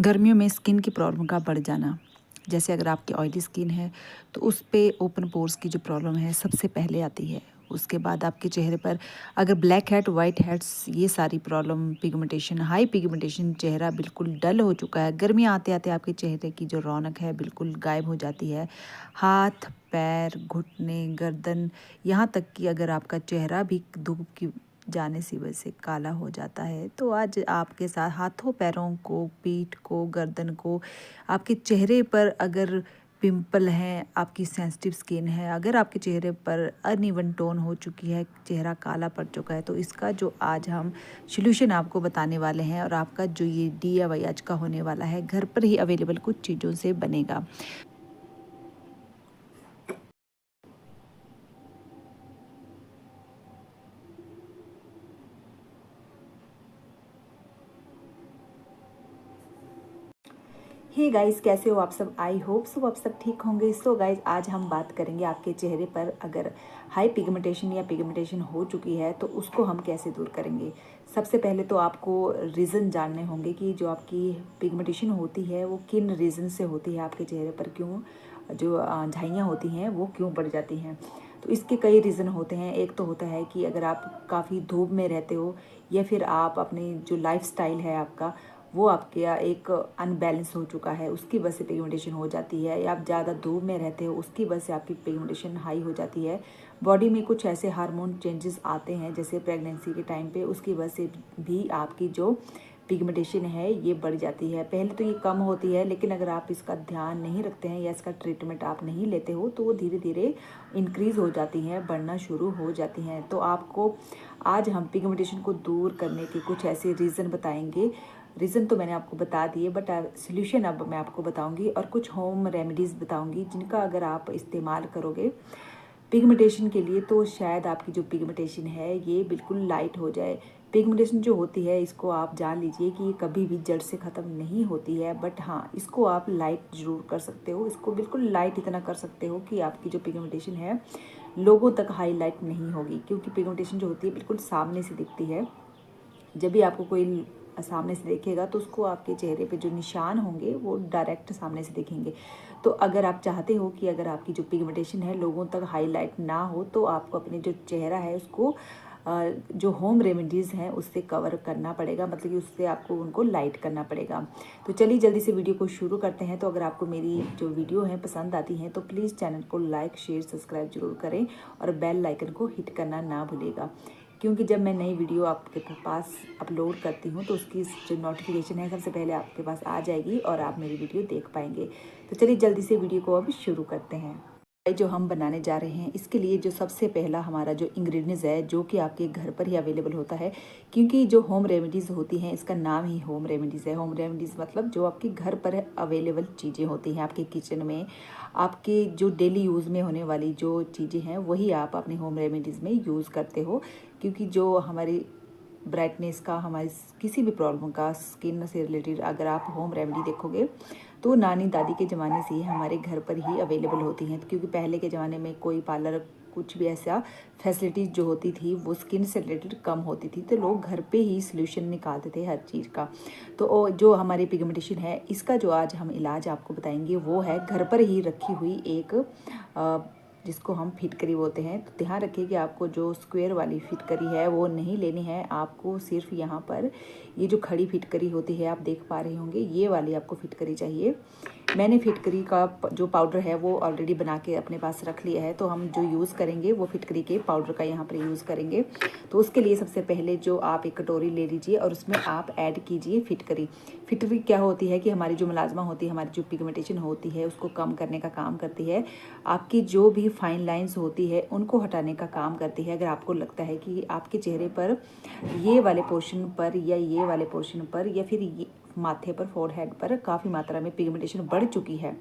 गर्मियों में स्किन की प्रॉब्लम का बढ़ जाना, जैसे अगर आपकी ऑयली स्किन है तो उस पे ओपन पोर्स की जो प्रॉब्लम है सबसे पहले आती है। उसके बाद आपके चेहरे पर अगर ब्लैक हेड, वाइट हेड्स, ये सारी प्रॉब्लम, पिगमेंटेशन, हाई पिगमेंटेशन, चेहरा बिल्कुल डल हो चुका है। गर्मियाँ आते-आते आपके चेहरे की जो रौनक है बिल्कुल गायब हो जाती है। हाथ, पैर, घुटने, गर्दन, यहाँ तक कि अगर आपका चेहरा भी धूप की जाने से वजह से काला हो जाता है। तो आज आपके साथ हाथों पैरों को, पीठ को, गर्दन को, आपके चेहरे पर अगर पिंपल हैं, आपकी सेंसिटिव स्किन है, अगर आपके चेहरे पर अनइवन टोन हो चुकी है, चेहरा काला पड़ चुका है, तो इसका जो आज हम सॉल्यूशन आपको बताने वाले हैं और आपका जो ये डीआईवाई आज का होने वाला है, घर पर ही अवेलेबल कुछ चीज़ों से बनेगा। हे गाइस, कैसे हो आप सब? आई होप सो आप सब ठीक होंगे। सो गाइस, आज हम बात करेंगे आपके चेहरे पर अगर हाई पिगमेंटेशन या पिगमेंटेशन हो चुकी है तो उसको हम कैसे दूर करेंगे। सबसे पहले तो आपको रीज़न जानने होंगे कि जो आपकी पिगमेंटेशन होती है वो किन रीज़न से होती है, आपके चेहरे पर क्यों जो झाइयाँ होती हैं वो क्यों बढ़ जाती हैं। तो इसके कई रीज़न होते हैं। एक तो होता है कि अगर आप काफ़ी धूप में रहते हो या फिर आप अपनी जो लाइफस्टाइल है आपका वो आपके यहाँ एक अनबैलेंस हो चुका है, उसकी वजह से पिगमेंटेशन हो जाती है, या आप ज़्यादा धूप में रहते हो उसकी वजह से आपकी पिगमेंटेशन हाई हो जाती है। बॉडी में कुछ ऐसे हार्मोन चेंजेस आते हैं जैसे प्रेगनेंसी के टाइम पे, उसकी वजह से भी आपकी जो पिगमेंटेशन है ये बढ़ जाती है। पहले तो ये कम होती है, लेकिन अगर आप इसका ध्यान नहीं रखते हैं या इसका ट्रीटमेंट आप नहीं लेते हो तो वो धीरे धीरे इंक्रीज़ हो जाती हैं, बढ़ना शुरू हो जाती हैं। तो आपको आज हम पिगमेंटेशन को दूर करने के कुछ ऐसे रीज़न बताएंगे। रीज़न तो मैंने आपको बता दिए, बट सॉल्यूशन अब मैं आपको बताऊंगी और कुछ होम रेमेडीज़ बताऊंगी जिनका अगर आप इस्तेमाल करोगे पिगमेंटेशन के लिए तो शायद आपकी जो पिगमेंटेशन है ये बिल्कुल लाइट हो जाए। पिगमेंटेशन जो होती है इसको आप जान लीजिए कि ये कभी भी जड़ से ख़त्म नहीं होती है, बट हाँ इसको आप लाइट ज़रूर कर सकते हो। इसको बिल्कुल लाइट इतना कर सकते हो कि आपकी जो पिगमेंटेशन है लोगों तक हाईलाइट नहीं होगी, क्योंकि पिगमेंटेशन जो होती है बिल्कुल सामने से दिखती है। जब भी आपको कोई सामने से देखेगा तो उसको आपके चेहरे पे जो निशान होंगे वो डायरेक्ट सामने से दिखेंगे। तो अगर आप चाहते हो कि अगर आपकी जो पिगमेंटेशन है लोगों तक हाईलाइट ना हो तो आपको अपने जो चेहरा है उसको जो होम रेमेडीज़ हैं उससे कवर करना पड़ेगा, मतलब कि उससे आपको उनको लाइट करना पड़ेगा। तो चलिए जल्दी से वीडियो को शुरू करते हैं। तो अगर आपको मेरी जो वीडियो है पसंद आती हैं तो प्लीज़ चैनल को लाइक, शेयर, सब्सक्राइब जरूर करें और बेल आइकन को हिट करना ना भूलिएगा, क्योंकि जब मैं नई वीडियो आपके पास अपलोड करती हूँ तो उसकी जो नोटिफिकेशन है सबसे पहले आपके पास आ जाएगी और आप मेरी वीडियो देख पाएंगे। तो चलिए जल्दी से वीडियो को अब शुरू करते हैं। जो हम बनाने जा रहे हैं इसके लिए जो सबसे पहला हमारा जो इंग्रेडिएंट्स है जो कि आपके घर पर ही अवेलेबल होता है, क्योंकि जो होम रेमेडीज़ होती हैं इसका नाम ही होम रेमेडीज़ है। होम रेमेडीज़ मतलब जो आपके घर पर अवेलेबल चीज़ें होती हैं आपके किचन में, आपके जो डेली यूज़ में होने वाली जो चीज़ें हैं वही आप अपने होम रेमेडीज़ में यूज़ करते हो। क्योंकि जो हमारी ब्राइटनेस का, हमारी किसी भी प्रॉब्लम का, स्किन से रिलेटेड अगर आप होम रेमेडी देखोगे तो नानी दादी के ज़माने से ही हमारे घर पर ही अवेलेबल होती हैं। क्योंकि पहले के ज़माने में कोई पार्लर कुछ भी ऐसा फैसिलिटीज़ जो होती थी वो स्किन से रिलेटेड कम होती थी, तो लोग घर पे ही सॉल्यूशन निकालते थे हर चीज़ का। तो जो हमारी पिगमेंटेशन है इसका जो आज हम इलाज आपको बताएंगे वो है घर पर ही रखी हुई एक जिसको हम फिटकरी बोलते हैं। तो ध्यान रखिए कि आपको जो स्क्वायर वाली फिटकरी है वो नहीं लेनी है, आपको सिर्फ यहाँ पर ये जो खड़ी फिटकरी होती है आप देख पा रहे होंगे, ये वाली आपको फिटकरी चाहिए। मैंने फिटकरी का जो पाउडर है वो ऑलरेडी बना के अपने पास रख लिया है, तो हम जो यूज़ करेंगे वो फिटकरी के पाउडर का यहाँ पर यूज़ करेंगे। तो उसके लिए सबसे पहले जो आप एक कटोरी ले लीजिए और उसमें आप ऐड कीजिए फिटकरी। फिटकरी क्या होती है कि हमारी जो मुलाजमा होती है, हमारी जो पिगमेंटेशन होती है उसको कम करने का काम करती है। आपकी जो भी फाइन लाइंस होती है उनको हटाने का काम करती है। अगर आपको लगता है कि आपके चेहरे पर ये वाले पोर्शन पर या ये वाले पोर्शन पर या फिर ये माथे पर, फोरहेड पर काफ़ी मात्रा में पिगमेंटेशन बढ़ चुकी है,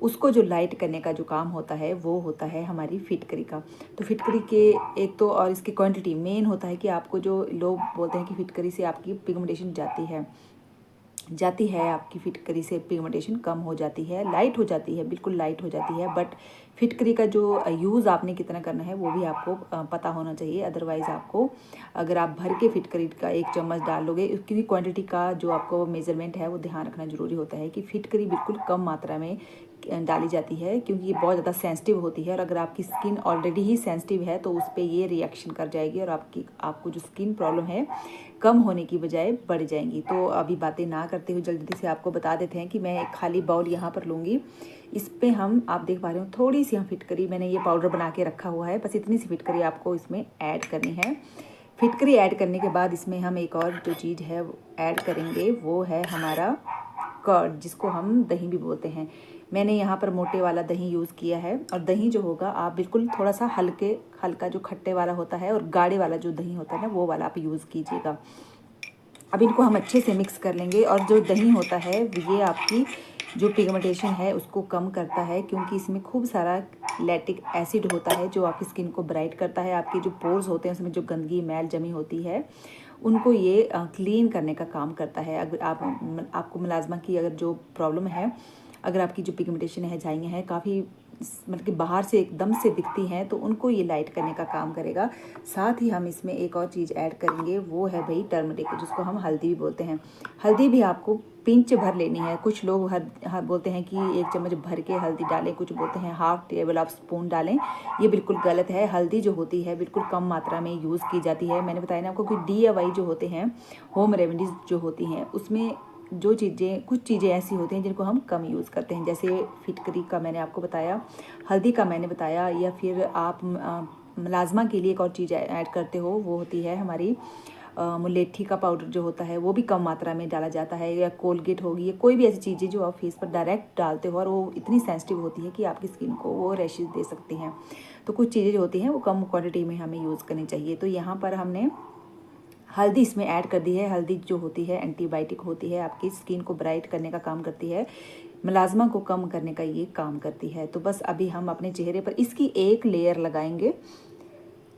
उसको जो लाइट करने का जो काम होता है वो होता है हमारी फिटकरी का। तो फिटकरी के एक तो और इसकी क्वांटिटी मेन होता है कि आपको जो लोग बोलते हैं कि फिटकरी से आपकी पिगमेंटेशन जाती है, जाती है, आपकी फिटकरी से पिगमेंटेशन कम हो जाती है, लाइट हो जाती है, बिल्कुल लाइट हो जाती है। बट फिटकरी का जो यूज़ आपने कितना करना है वो भी आपको पता होना चाहिए। अदरवाइज़ आपको, अगर आप भर के फिटकरी का 1 चम्मच डाल लोगे, उसकी क्वांटिटी का जो आपको मेजरमेंट है वो ध्यान रखना ज़रूरी होता है कि फिटकरी बिल्कुल कम मात्रा में डाली जाती है, क्योंकि ये बहुत ज़्यादा सेंसिटिव होती है। और अगर आपकी स्किन ऑलरेडी ही सेंसिटिव है तो उस पर ये रिएक्शन कर जाएगी और आपको जो स्किन प्रॉब्लम है कम होने की बजाय बढ़ जाएंगी। तो अभी बातें ना करते हुए जल्दी से आपको बता देते हैं कि मैं एक खाली बाउल यहाँ पर लूँगी। इस पे हम, आप देख पा रहे हो, थोड़ी सी हम फिटकरी, मैंने ये पाउडर बना के रखा हुआ है, बस इतनी सी फिटकरी आपको इसमें ऐड करनी है। फिटकरी ऐड करने के बाद इसमें हम एक और जो चीज़ है ऐड करेंगे, वो है हमारा कर्ड, जिसको हम दही भी बोलते हैं। मैंने यहाँ पर मोटे वाला दही यूज़ किया है। और दही जो होगा आप बिल्कुल थोड़ा सा हल्का जो खट्टे वाला होता है और गाढ़े वाला जो दही होता है ना, वो वाला आप यूज़ कीजिएगा। अब इनको हम अच्छे से मिक्स कर लेंगे। और जो दही होता है ये आपकी जो पिगमेंटेशन है उसको कम करता है, क्योंकि इसमें खूब सारा लैक्टिक एसिड होता है जो आपकी स्किन को ब्राइट करता है। आपके जो पोर्स होते हैं उसमें जो गंदगी मैल जमी होती है उनको ये क्लीन करने का काम करता है। अगर आपको मुलाजमा की अगर जो प्रॉब्लम है, अगर आपकी जो पिगमेंटेशन है, झाइयाँ हैं, काफ़ी मतलब कि बाहर से एकदम से दिखती हैं, तो उनको ये लाइट करने का काम करेगा। साथ ही हम इसमें एक और चीज़ ऐड करेंगे, वो है भाई टर्मरिक, जिसको हम हल्दी भी बोलते हैं। हल्दी भी आपको पिंच भर लेनी है। कुछ लोग हर बोलते हैं कि 1 चम्मच भर के हल्दी डालें, कुछ बोलते हैं हाफ टेबल ऑफ स्पून डालें। ये बिल्कुल गलत है। हल्दी जो होती है बिल्कुल कम मात्रा में यूज़ की जाती है। मैंने बताया ना आपको कि DIY जो होते हैं, होम रेमेडीज़ जो होती हैं, उसमें जो चीज़ें, कुछ चीज़ें ऐसी होती हैं जिनको हम कम यूज़ करते हैं। जैसे फिटकरी का मैंने आपको बताया, हल्दी का मैंने बताया, या फिर आप मुलाजमा के लिए एक और चीज़ ऐड करते हो, वो होती है हमारी मुलेठी का पाउडर जो होता है, वो भी कम मात्रा में डाला जाता है। या कोलगेट होगी, या कोई भी ऐसी चीज़ें जो आप फेस पर डायरेक्ट डालते हो और वो इतनी सेंसिटिव होती है कि आपकी स्किन को वो रैशेज दे सकती हैं। तो कुछ चीज़ें जो होती हैं वो कम क्वांटिटी में हमें यूज़ करनी चाहिए। तो यहाँ पर हमने हल्दी इसमें ऐड कर दी है। हल्दी जो होती है एंटीबायोटिक होती है, आपकी स्किन को ब्राइट करने का काम करती है, मुलाजमा को कम करने का ये काम करती है। तो बस अभी हम अपने चेहरे पर इसकी एक लेयर लगाएंगे।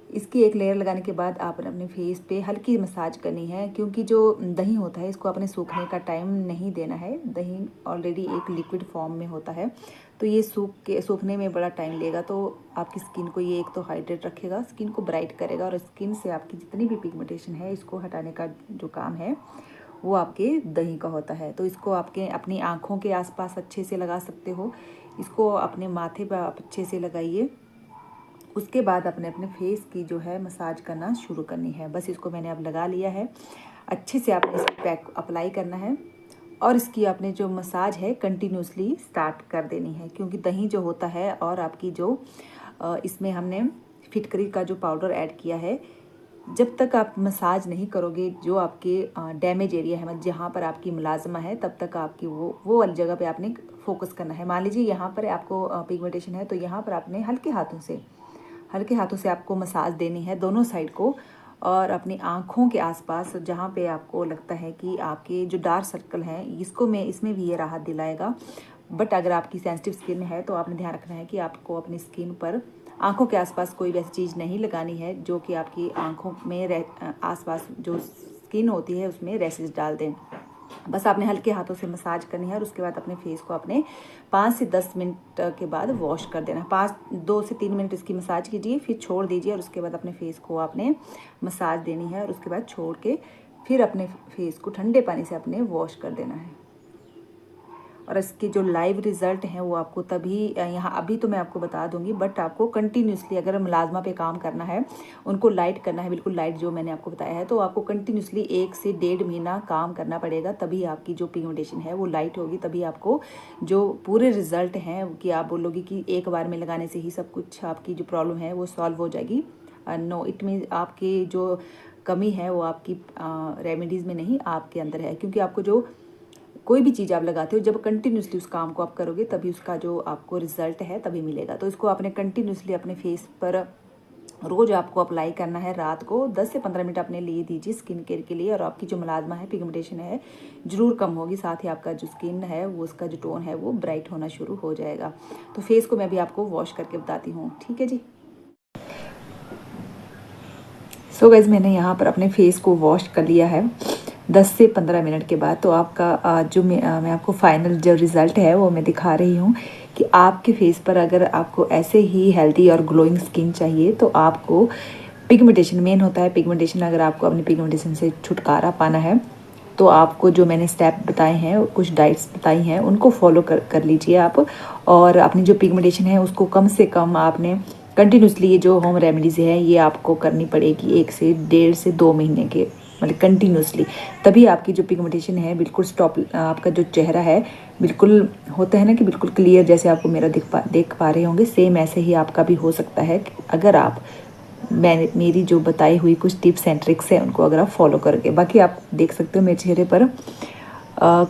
इसकी एक लेयर लगाने के बाद आपने अपने फेस पे हल्की मसाज करनी है, क्योंकि जो दही होता है इसको अपने सूखने का टाइम नहीं देना है। दही ऑलरेडी एक लिक्विड फॉर्म में होता है, तो ये सूखने में बड़ा टाइम लेगा। तो आपकी स्किन को ये एक तो हाइड्रेट रखेगा, स्किन को ब्राइट करेगा, और स्किन से आपकी जितनी भी पिगमेंटेशन है इसको हटाने का जो काम है वो आपके दही का होता है। तो इसको आपके अपनी आँखों के आसपास अच्छे से लगा सकते हो, इसको अपने माथे पर आप अच्छे से लगाइए। उसके बाद अपने फेस की जो है मसाज करना शुरू करनी है। बस इसको मैंने अब लगा लिया है, अच्छे से आपने इस पैक अप्लाई करना है, और इसकी आपने जो मसाज है कंटिन्यूसली स्टार्ट कर देनी है, क्योंकि दही जो होता है और आपकी जो इसमें हमने फिटकरी का जो पाउडर ऐड किया है, जब तक आप मसाज नहीं करोगे जो आपके डैमेज एरिया है, मतलब जहाँ पर आपकी मुलाजमा है, तब तक आपकी वो वाली जगह पे आपने फोकस करना है। मान लीजिए यहाँ पर आपको पिगमेंटेशन है, तो यहाँ पर आपने हल्के हाथों से आपको मसाज देनी है दोनों साइड को, और अपनी आँखों के आसपास जहाँ पे आपको लगता है कि आपके जो डार्क सर्कल हैं, इसमें भी ये राहत दिलाएगा। बट अगर आपकी सेंसिटिव स्किन है तो आपने ध्यान रखना है कि आपको अपनी स्किन पर आँखों के आसपास कोई वैसी चीज़ नहीं लगानी है जो कि आपकी आँखों में आसपास जो स्किन होती है उसमें रैशेज डाल दें। बस आपने हल्के हाथों से मसाज करनी है, और उसके बाद अपने फेस को अपने 5 से 10 मिनट के बाद वॉश कर देना। 2 से 3 मिनट इसकी मसाज कीजिए, फिर छोड़ दीजिए, और उसके बाद अपने फेस को आपने मसाज देनी है, और उसके बाद छोड़ के फिर अपने फेस को ठंडे पानी से अपने वॉश कर देना है। और इसके जो लाइव रिजल्ट हैं वो आपको तभी यहाँ अभी तो मैं आपको बता दूंगी, बट आपको कंटिन्यूसली अगर मुलाजमा पे काम करना है, उनको लाइट करना है, बिल्कुल लाइट जो मैंने आपको बताया है, तो आपको कंटिन्यूसली 1 से 1.5 महीना काम करना पड़ेगा, तभी आपकी जो पिगमेंटेशन है वो लाइट होगी। तभी आपको जो पूरे रिजल्ट हैं कि आप बोलोगे कि एक बार में लगाने से ही सब कुछ आपकी जो प्रॉब्लम है वो सॉल्व हो जाएगी। नो, इट मीन्स आपकी जो कमी है वो आपकी रेमेडीज़ में नहीं, आपके अंदर है। क्योंकि आपको जो कोई भी चीज़ आप लगाते हो, जब कंटिन्यूसली उस काम को आप करोगे तभी उसका जो आपको रिजल्ट है तभी मिलेगा। तो इसको आपने कंटिन्यूसली अपने फेस पर रोज़ आपको अप्लाई करना है। रात को 10 से 15 मिनट अपने लिए दीजिए स्किन केयर के लिए, और आपकी जो मुलाजमा है, पिगमेंटेशन है, ज़रूर कम होगी। साथ ही आपका जो स्किन है वो, उसका जो टोन है वो ब्राइट होना शुरू हो जाएगा। तो फेस को मैं भी आपको वॉश करके बताती हूँ, ठीक है जी। सो गाइस, मैंने यहाँ पर अपने फेस को वॉश कर लिया है। 10 से 15 मिनट के बाद। तो आपका जो मैं आपको फाइनल जो रिज़ल्ट है वो मैं दिखा रही हूँ कि आपके फेस पर अगर आपको ऐसे ही हेल्दी और ग्लोइंग स्किन चाहिए तो आपको पिगमेंटेशन मेन होता है। पिगमेंटेशन अगर आपको अपनी पिगमेंटेशन से छुटकारा पाना है तो आपको जो मैंने स्टेप बताए हैं, कुछ डाइट्स बताई हैं, उनको फॉलो कर लीजिए आप। और अपनी जो पिगमेंटेशन है उसको कम से कम आपने कंटिन्यूसली, ये जो होम रेमेडीज़ है ये आपको करनी पड़ेगी 1 से 1.5 से 2 महीने के, मतलब कंटिन्यूसली। तभी आपकी जो पिगमेंटेशन है बिल्कुल स्टॉप, आपका जो चेहरा है बिल्कुल होता है ना कि बिल्कुल क्लियर, जैसे आपको मेरा देख पा रहे होंगे, सेम ऐसे ही आपका भी हो सकता है अगर आप मेरी जो बताई हुई कुछ टिप्स एंड ट्रिक्स है उनको अगर आप फॉलो करके। बाकी आप देख सकते हो मेरे चेहरे पर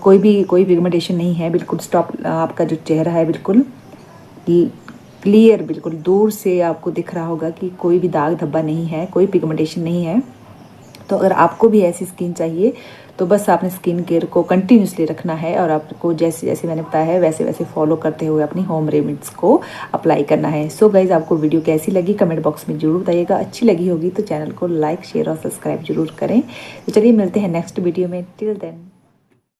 कोई पिगमेंटेशन नहीं है, बिल्कुल स्टॉप। आपका जो चेहरा है बिल्कुल क्लियर, बिल्कुल दूर से आपको दिख रहा होगा कि कोई भी दाग धब्बा नहीं है, कोई पिगमेंटेशन नहीं है। तो अगर आपको भी ऐसी स्किन चाहिए तो बस आपने स्किन केयर को कंटिन्यूसली रखना है और आपको जैसे जैसे मैंने बताया है वैसे वैसे फॉलो करते हुए अपनी होम रेमेडीज को अप्लाई करना है। सो गाइज, आपको वीडियो कैसी लगी कमेंट बॉक्स में जरूर बताइएगा। अच्छी लगी होगी तो चैनल को लाइक शेयर और सब्सक्राइब जरूर करें। तो चलिए मिलते हैं नेक्स्ट वीडियो में। Till then.